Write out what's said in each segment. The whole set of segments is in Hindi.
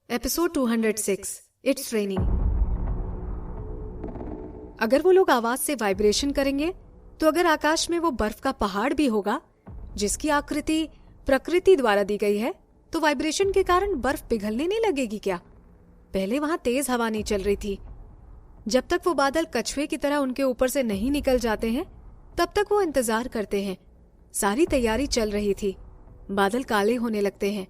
Episode 206 it's raining. अगर वो लोग आवाज से वाइब्रेशन करेंगे तो अगर आकाश में वो बर्फ का पहाड़ भी होगा जिसकी आकृति प्रकृति द्वारा दी गई है तो वाइब्रेशन के कारण बर्फ पिघलने नहीं लगेगी क्या? पहले वहां तेज हवा नहीं चल रही थी। जब तक वो बादल कछुए की तरह उनके ऊपर से नहीं निकल जाते हैं तब तक वो इंतजार करते हैं। सारी तैयारी चल रही थी। बादल काले होने लगते हैं।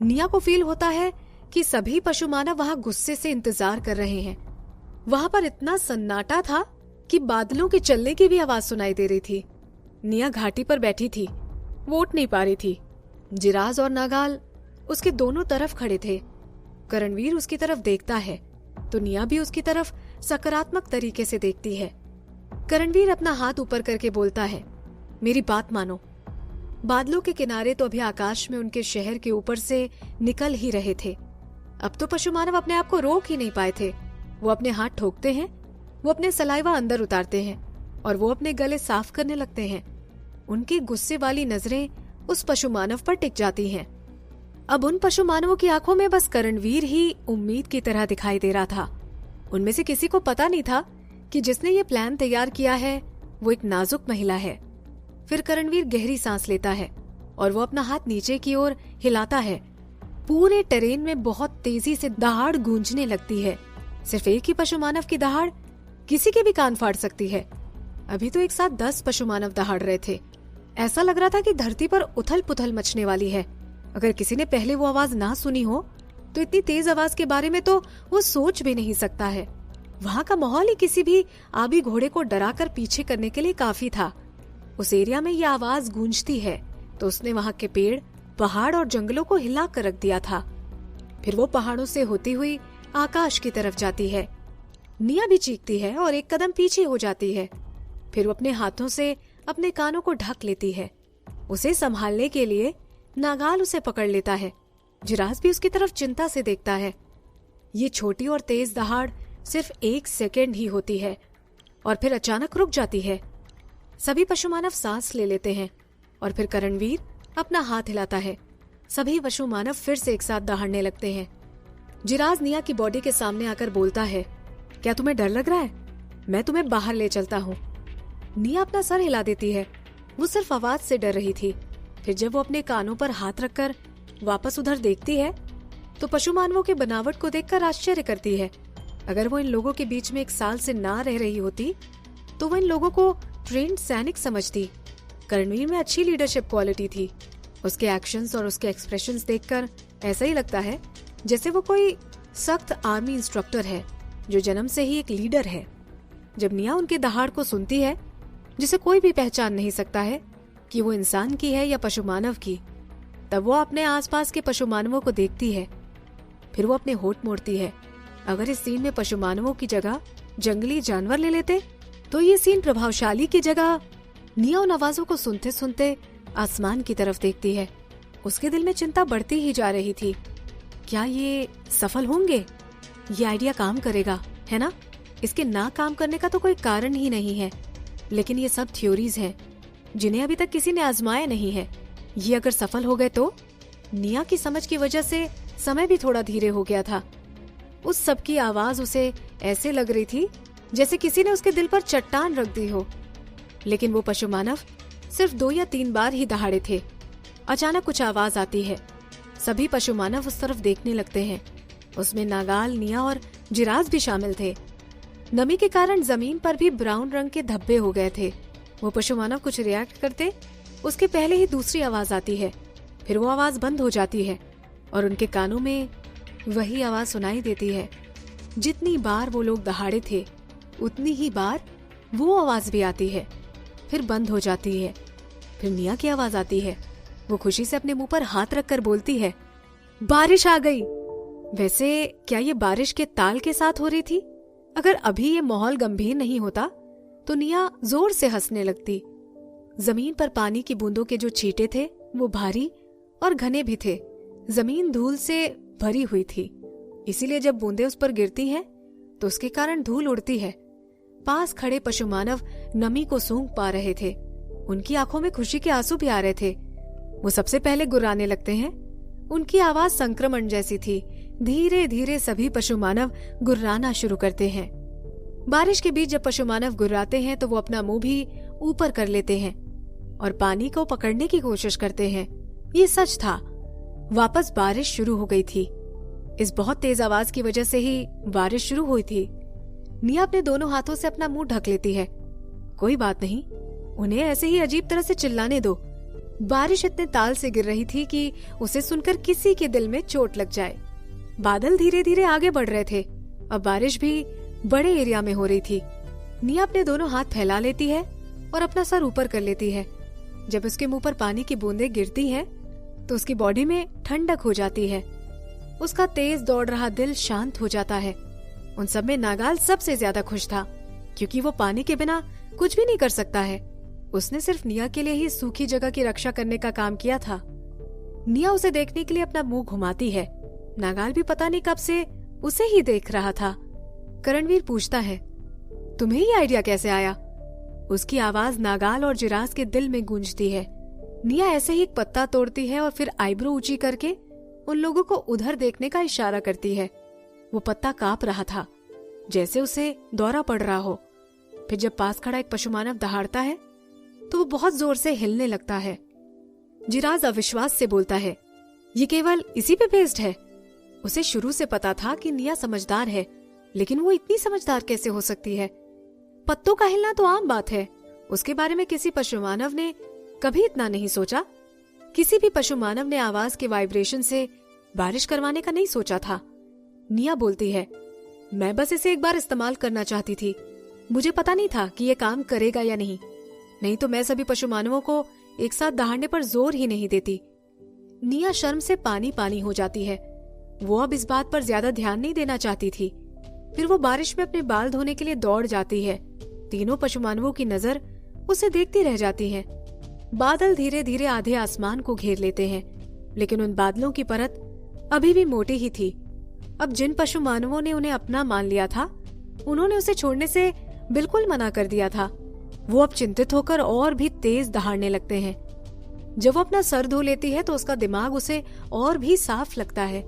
निया को फील होता है कि सभी पशु मानव वहां गुस्से से इंतजार कर रहे हैं। वहां पर इतना सन्नाटा था कि बादलों के चलने की भी आवाज सुनाई दे रही थी। निया घाटी पर बैठी थी, वो उठ नहीं पा रही थी। जिराज और नागाल उसके दोनों तरफ खड़े थे। करणवीर उसकी तरफ देखता है तो निया भी उसकी तरफ सकारात्मक तरीके से देखती है। करणवीर अपना हाथ ऊपर करके बोलता है, मेरी बात मानो। बादलों के किनारे तो अभी आकाश में उनके शहर के ऊपर से निकल ही रहे थे। अब तो पशु मानव अपने आप को रोक ही नहीं पाए थे। वो अपने हाथ ठोकते हैं, वो अपने सलाइवा अंदर उतारते हैं और वो अपने गले साफ करने लगते हैं। उनकी गुस्से वाली नजरें उस पशु मानव पर टिक जाती हैं। अब उन पशु मानवों की आंखों में बस करणवीर ही उम्मीद की तरह दिखाई दे रहा था। उनमें से किसी को पता नहीं था कि जिसने ये प्लान तैयार किया है वो एक नाजुक महिला है। फिर करणवीर गहरी सांस लेता है और वो अपना हाथ नीचे की ओर हिलाता है। पूरे टेरेन में बहुत तेजी से दहाड़ गूंजने लगती है। सिर्फ एक ही पशु मानव की दहाड़ किसी के भी कान फाड़ सकती है। अभी तो एक साथ 10 पशु मानव दहाड़ रहे थे। ऐसा लग रहा था कि धरती पर उथल पुथल मचने वाली है। अगर किसी ने पहले वो आवाज ना सुनी हो तो इतनी तेज आवाज के बारे में तो वो सोच भी नहीं सकता है। वहां का माहौल ही किसी भी आबी घोड़े को डरा कर पीछे करने के लिए काफी था। उस एरिया में ये आवाज गूंजती है तो उसने वहां के पेड़, पहाड़ और जंगलों को हिला कर रख दिया था। फिर वो पहाड़ों से होती हुई आकाश की तरफ जाती है। निया भी चीखती है और एक कदम पीछे हो जाती है। फिर वो अपने हाथों से अपने कानों को ढक लेती है। उसे संभालने के लिए नागाल उसे पकड़ लेता है। जिराज भी उसकी तरफ चिंता से देखता है। ये छोटी और तेज दहाड़ सिर्फ 1 सेकेंड ही होती है और फिर अचानक रुक जाती है। सभी पशु मानव सांस ले लेते हैं और फिर करणवीर अपना हाथ हिलाता है। सभी पशु मानव फिर से एक साथ दहाड़ने लगते हैं। जिराज निया की बॉडी के सामने आकर बोलता है, क्या तुम्हें डर लग रहा है? मैं तुम्हें बाहर ले चलता हूँ। निया अपना सर हिला देती है। वो सिर्फ आवाज से डर रही थी। फिर जब वो अपने कानों पर हाथ रखकर वापस उधर देखती है तो पशु मानवों के बनावट को देखकर आश्चर्य करती है। अगर वो इन लोगों के बीच में 1 साल से ना रह रही होती तो वो इन लोगों को ट्रेंड सैनिक समझती। करणवीर में अच्छी लीडरशिप क्वालिटी थी। उसके एक्शंस और उसके एक्सप्रेशंस देखकर ऐसा ही लगता है जैसे वो कोई सख्त आर्मी इंस्ट्रक्टर है जो जन्म से ही एक लीडर है। जब निया उनके दहाड़ को सुनती है जिसे कोई भी पहचान नहीं सकता है कि वो इंसान की है या पशु मानव की, तब वो अपने आसपास के पशु मानवों को देखती है। फिर वो अपने होठ मोड़ती है। अगर इस सीन में पशु मानवों की जगह जंगली जानवर ले लेते तो ये सीन प्रभावशाली की जगह। निया उन आवाजों को सुनते सुनते आसमान की तरफ देखती है। उसके दिल में चिंता बढ़ती ही जा रही थी। क्या ये सफल होंगे? ये आइडिया काम करेगा, है ना? इसके ना काम करने का तो कोई कारण ही नहीं है। लेकिन ये सब थ्योरीज हैं जिन्हें अभी तक किसी ने आजमाया नहीं है। ये अगर सफल हो गए तो? निया की समझ की वजह से समय भी थोड़ा धीरे हो गया था। उस सब की आवाज उसे ऐसे लग रही थी जैसे किसी ने उसके दिल पर चट्टान रख दी हो। लेकिन वो पशु मानव सिर्फ 2 या 3 बार ही दहाड़े थे। अचानक कुछ आवाज आती है। सभी पशु मानव उस तरफ देखने लगते हैं। उसमें नागाल, निया और जिराज भी शामिल थे। नमी के कारण जमीन पर भी ब्राउन रंग के धब्बे हो गए थे। वो पशु मानव कुछ रिएक्ट करते उसके पहले ही दूसरी आवाज आती है। फिर वो आवाज बंद हो जाती है और उनके कानों में वही आवाज सुनाई देती है। जितनी बार वो लोग दहाड़े थे उतनी ही बार वो आवाज भी आती है, फिर बंद हो जाती है। फिर निया की आवाज आती है। वो खुशी से अपने मुंह पर हाथ रखकर बोलती है, बारिश आ गई। वैसे क्या ये बारिश के ताल के साथ हो रही थी? अगर अभी ये माहौल गंभीर नहीं होता तो निया जोर से हंसने लगती। जमीन पर पानी की बूंदों के जो छींटे थे वो भारी और घने भी थे। जमीन धूल से भरी हुई थी, इसीलिए जब बूंदें उस पर गिरती हैं तो उसके कारण धूल उड़ती है। पास खड़े पशु मानव नमी को सूंघ पा रहे थे। उनकी आंखों में खुशी के आंसू भी आ रहे थे। वो सबसे पहले गुर्राने लगते हैं। उनकी आवाज संक्रमण जैसी थी, धीरे धीरे सभी पशु मानव गुर्राना शुरू करते हैं। बारिश के बीच जब पशु मानव गुर्राते हैं तो वो अपना मुंह भी ऊपर कर लेते हैं और पानी को पकड़ने की कोशिश करते हैं। ये सच था। वापस बारिश शुरू हो गई थी। इस बहुत तेज आवाज की वजह से ही बारिश शुरू हुई थी। निया अपने दोनों हाथों से अपना मुंह ढक लेती है। कोई बात नहीं, उन्हें ऐसे ही अजीब तरह से चिल्लाने दो। बारिश इतने ताल से गिर रही थी कि उसे सुनकर किसी के दिल में चोट लग जाए। बादल धीरे धीरे आगे बढ़ रहे थे। अब बारिश भी बड़े एरिया में हो रही थी। निया अपने दोनों हाथ फैला लेती है और अपना सर ऊपर कर लेती है। जब उसके मुंह पर पानी की बूंदें गिरती हैं, तो उसकी बॉडी में ठंडक हो जाती है। उसका तेज दौड़ रहा दिल शांत हो जाता है। उन सब में नागाल सबसे ज्यादा खुश था, क्योंकि वो पानी के बिना कुछ भी नहीं कर सकता है। उसने सिर्फ निया के लिए ही सूखी जगह की रक्षा करने का काम किया था। निया उसे देखने के लिए अपना मुंह घुमाती है। नागाल भी पता नहीं कब से उसे ही देख रहा था। करणवीर पूछता है, तुम्हें ये आइडिया कैसे आया? उसकी आवाज नागाल और जिरास के दिल में गूंजती है। निया ऐसे ही एक पत्ता तोड़ती है और फिर आईब्रो ऊंची करके उन लोगों को उधर देखने का इशारा करती है। वो पत्ता कांप रहा था, जैसे उसे दौरा पड़ रहा हो। फिर जब पास खड़ा एक पशु मानव दहाड़ता है तो वो बहुत जोर से हिलने लगता है। जिराज अविश्वास से बोलता है, ये केवल इसी पे बेस्ड है? उसे शुरू से पता था कि निया समझदार है, लेकिन वो इतनी समझदार कैसे हो सकती है? पत्तों का हिलना तो आम बात है, उसके बारे में किसी पशु मानव ने कभी इतना नहीं सोचा। किसी भी पशु मानव ने आवाज के वाइब्रेशन से बारिश करवाने का नहीं सोचा था। निया बोलती है, मैं बस इसे एक बार इस्तेमाल करना चाहती थी। मुझे पता नहीं था कि ये काम करेगा या नहीं तो मैं सभी पशु मानवों को एक साथ दहाड़ने पर जोर ही नहीं देती। निया शर्म से पानी पानी हो जाती है। वो अब इस बात पर ज्यादा ध्यान नहीं देना चाहती थी। फिर वो बारिश में अपने बाल धोने के लिए दौड़ जाती है। तीनों पशु मानवों की नजर उसे देखती रह जाती है। बादल धीरे धीरे आधे आसमान को घेर लेते हैं, लेकिन उन बादलों की परत अभी भी मोटी ही थी। अब जिन पशु मानवों ने उन्हें अपना मान लिया था, उन्होंने उसे छोड़ने से बिल्कुल मना कर दिया था। वो अब चिंतित होकर और भी तेज दहाड़ने लगते हैं। जब वो अपना सर धो लेती है तो उसका दिमाग उसे और भी साफ लगता है।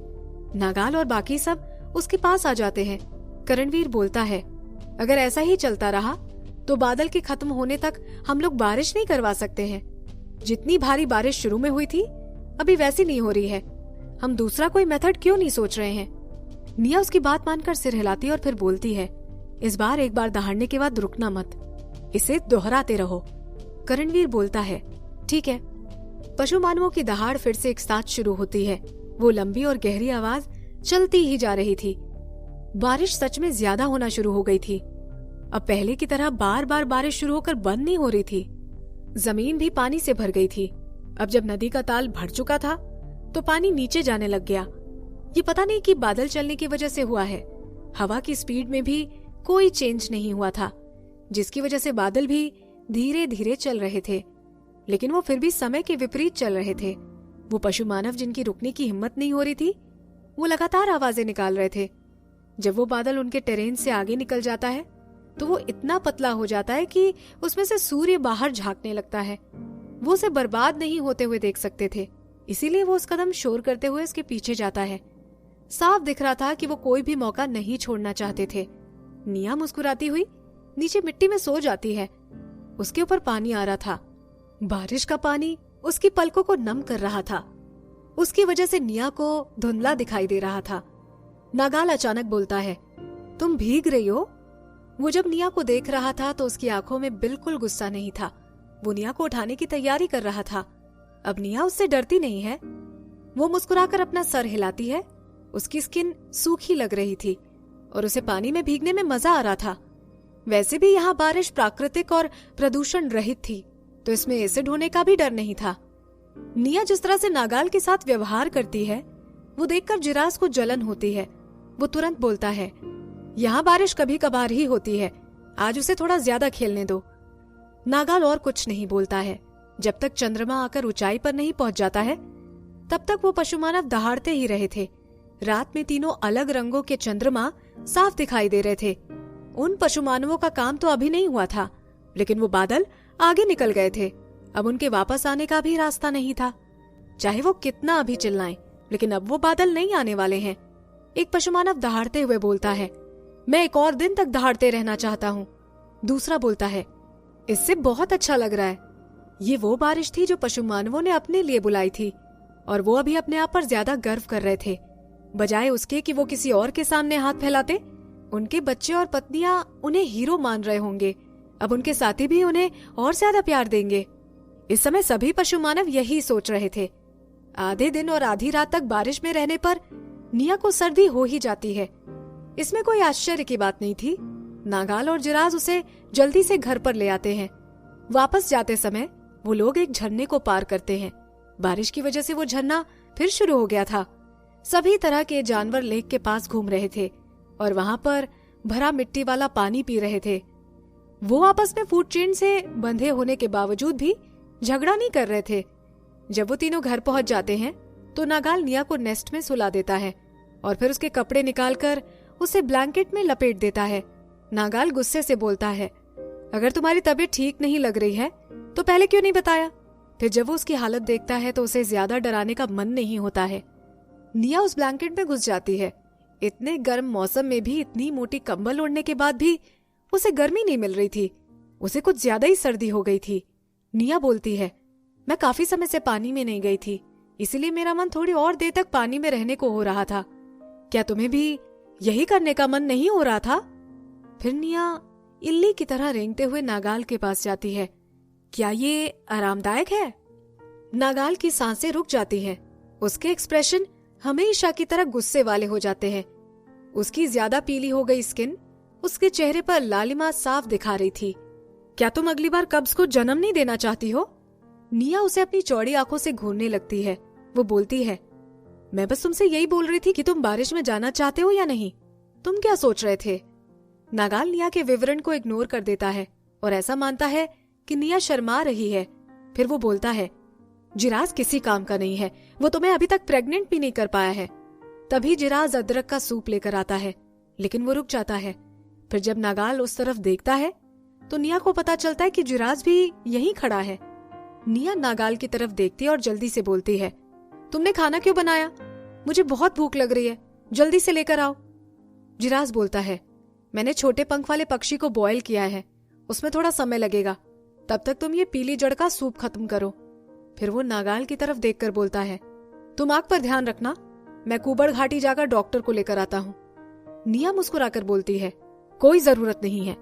नागाल और बाकी सब उसके पास आ जाते हैं। करणवीर बोलता है, अगर ऐसा ही चलता रहा तो बादल के खत्म होने तक हम लोग बारिश नहीं करवा सकते हैं। जितनी भारी बारिश शुरू में हुई थी, अभी वैसी नहीं हो रही है। हम दूसरा कोई मेथड क्यों नहीं सोच रहे हैं? निया उसकी बात मानकर सिर हिलाती और फिर बोलती है, इस बार एक बार दहाड़ने के बाद रुकना मत, इसे दोहराते रहो। करणवीर बोलता है, ठीक है। पशु मानवों की दहाड़ फिर से एक साथ शुरू होती है। वो लंबी और गहरी आवाज चलती ही जा रही थी। बारिश सच में ज्यादा होना शुरू हो गई थी। अब पहले की तरह बार बार बारिश शुरू होकर बंद नहीं हो रही थी। जमीन भी पानी से भर गई थी। अब जब नदी का ताल भर चुका था तो पानी नीचे जाने लग गया। ये पता नहीं कि बादल चलने की वजह से हुआ है। हवा की स्पीड में भी कोई चेंज नहीं हुआ था, जिसकी वजह से बादल भी धीरे धीरे चल रहे थे, लेकिन वो फिर भी समय के विपरीत चल रहे थे। वो पशु मानव जिनकी रुकने की हिम्मत नहीं हो रही थी, वो लगातार आवाजें निकाल रहे थे। जब वो बादल उनके टेरेन से आगे निकल जाता है तो वो इतना पतला हो जाता है कि उसमें से सूर्य बाहर झांकने लगता है। वो उसे बर्बाद नहीं होते हुए देख सकते थे, इसीलिए वो उस कदम शोर करते हुए उसके पीछे जाता है। साफ दिख रहा था कि वो कोई भी मौका नहीं छोड़ना चाहते थे। निया मुस्कुराती हुई नीचे मिट्टी में सो जाती है। उसके ऊपर पानी आ रहा था। बारिश का पानी उसकी पलकों को नम कर रहा था। उसकी वजह से निया को धुंधला दिखाई दे रहा था। नागाल अचानक बोलता है, तुम भीग रही हो? वो जब निया को देख रहा था तो उसकी आंखों में बिल्कुल गुस्सा नहीं था। वो निया को उठाने की तैयारी कर रहा था। अब निया उससे डरती नहीं है। वो मुस्कुराकर अपना सर हिलाती है। उसकी स्किन सूखी लग रही थी और उसे पानी में भीगने में मजा आ रहा था। वैसे भी यहाँ बारिश प्राकृतिक और प्रदूषण रहित थी, तो इसमें एसिड होने का भी डर नहीं था। निया जिस तरह से नागाल के साथ व्यवहार करती है, वो देखकर जिरास को जलन होती है। वो तुरंत बोलता है, यहाँ बारिश कभी कभार ही होती है, आज उसे थोड़ा ज्यादा खेलने दो। नागाल और कुछ नहीं बोलता है। जब तक चंद्रमा आकर ऊंचाई पर नहीं पहुंच जाता है, तब तक वो पशु मानव दहाड़ते ही रहे थे। रात में तीनों अलग रंगों के चंद्रमा साफ दिखाई दे रहे थे। उन पशु मानवों का काम तो अभी नहीं हुआ था, लेकिन वो बादल आगे निकल गए थे। अब उनके वापस आने का भी रास्ता नहीं था। चाहे वो कितना अभी चिल्लाएं, लेकिन अब वो बादल नहीं आने वाले हैं। एक पशु मानव दहाड़ते हुए बोलता है, मैं एक और दिन तक दहाड़ते रहना चाहता हूँ। दूसरा बोलता है, इससे बहुत अच्छा लग रहा है। ये वो बारिश थी जो पशु मानवों ने अपने लिए बुलाई थी और वो अभी अपने आप पर ज्यादा गर्व कर रहे थे। बजाय उसके कि वो किसी और के सामने हाथ फैलाते, उनके बच्चे और पत्नियां उन्हें हीरो मान रहे होंगे। अब उनके साथी भी उन्हें और ज्यादा प्यार देंगे। इस समय सभी पशु मानव यही सोच रहे थे। आधे दिन और आधी रात तक बारिश में रहने पर निया को सर्दी हो ही जाती है। इसमें कोई आश्चर्य की बात नहीं थी। नागाल और जिराज उसे जल्दी से घर पर ले आते हैं। वापस जाते समय वो लोग एक झरने को पार करते हैं। बारिश की वजह से वो झरना फिर शुरू हो गया था। सभी तरह के जानवर लेक के पास घूम रहे थे और वहां पर भरा मिट्टी वाला पानी पी रहे थे। वो आपस में फूड चेन से बंधे होने के बावजूद भी झगड़ा नहीं कर रहे थे। जब वो तीनों घर पहुंच जाते हैं तो नागाल निया को नेस्ट में सुला देता है और फिर उसके कपड़े निकालकर उसे ब्लैंकेट में लपेट देता है। नागाल गुस्से से बोलता है, अगर तुम्हारी तबीयत ठीक नहीं लग रही है तो पहले क्यों नहीं बताया? फिर जब वो उसकी हालत देखता है तो उसे ज्यादा डराने का मन नहीं होता है। निया उस ब्लैंकेट में घुस जाती है। इतने गर्म मौसम में भी इतनी मोटी कंबल ओढ़ने के बाद भी उसे गर्मी नहीं मिल रही थी। उसे कुछ ज्यादा ही सर्दी हो गई थी। निया बोलती है, मैं काफी समय से पानी में नहीं गई थी, इसीलिए मेरा मन थोड़ी और देर तक पानी में रहने को हो रहा था। क्या तुम्हें भी यही करने का मन नहीं हो रहा था? फिर निया इल्ली की तरह रेंगते हुए नागाल के पास जाती है। क्या ये आरामदायक है? नागाल की सांसें रुक जाती हैं। उसके एक्सप्रेशन हमेशा की तरह गुस्से वाले हो जाते हैं। उसकी ज्यादा पीली हो गई स्किन उसके चेहरे पर लालिमा साफ दिखा रही थी। क्या तुम अगली बार कब्ज को जन्म नहीं देना चाहती हो? निया उसे अपनी चौड़ी आंखों से घूरने लगती है। वो बोलती है, मैं बस तुमसे यही बोल रही थी कि तुम बारिश में जाना चाहते हो या नहीं। तुम क्या सोच रहे थे? नागाल निया के विवरण को इग्नोर कर देता है और ऐसा मानता है कि निया शर्मा रही है। फिर वो बोलता है, जिराज किसी काम का नहीं है, वो तुम्हें अभी तक प्रेग्नेंट भी नहीं कर पाया है। तभी जिराज अदरक का सूप लेकर आता है, लेकिन वो रुक जाता है। फिर जब नागाल उस तरफ देखता है तो निया को पता चलता है कि जिराज भी यहीं खड़ा है। निया नागाल की तरफ देखती है और जल्दी से बोलती है, तुमने खाना क्यों बनाया? मुझे बहुत भूख लग रही है, जल्दी से लेकर आओ। जिराज बोलता है, मैंने छोटे पंख वाले पक्षी को बॉयल किया है, उसमें थोड़ा समय लगेगा, तब तक तुम ये पीली जड़ का सूप खत्म करो। फिर वो नागाल की तरफ देखकर बोलता है, तुम आग पर ध्यान रखना, मैं कुबड़ घाटी जाकर डॉक्टर को लेकर आता हूँ। निया मुस्कुराकर बोलती है, कोई जरूरत नहीं है।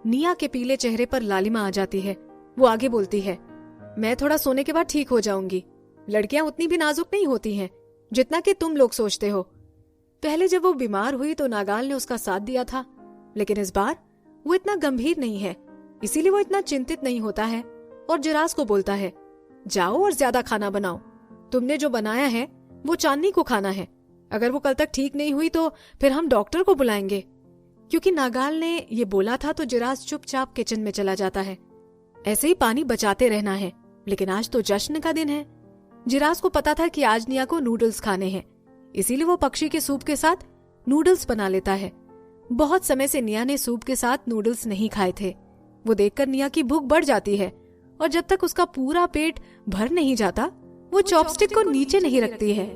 निया के पीले चेहरे पर लालिमा आ जाती है। वो आगे बोलती है, मैं थोड़ा सोने के बाद ठीक हो जाऊंगी। लड़कियां उतनी भी नाजुक नहीं होती हैं जितना कि तुम लोग सोचते हो। पहले जब वो बीमार हुई तो नागाल ने उसका साथ दिया था, लेकिन इस बार वो इतना गंभीर नहीं है, इसीलिए वो इतना चिंतित नहीं होता है और जिराज को बोलता है, जाओ और ज्यादा खाना बनाओ। तुमने जो बनाया है वो चांदनी को खाना है। अगर वो कल तक ठीक नहीं हुई तो फिर हम डॉक्टर को बुलाएंगे। क्योंकि नागाल ने ये बोला था तो जिराज चुपचाप किचन में चला जाता है। ऐसे ही पानी बचाते रहना है, लेकिन आज तो जश्न का दिन है। जिराज को पता था कि आज निया को नूडल्स खाने हैं, इसीलिए वो पक्षी के सूप के साथ नूडल्स बना लेता है। बहुत समय से निया ने सूप के साथ नूडल्स नहीं खाए थे। वो देखकर निया की भूख बढ़ जाती है और जब तक उसका पूरा पेट भर नहीं जाता वो चॉपस्टिक को नीचे नहीं रखती है।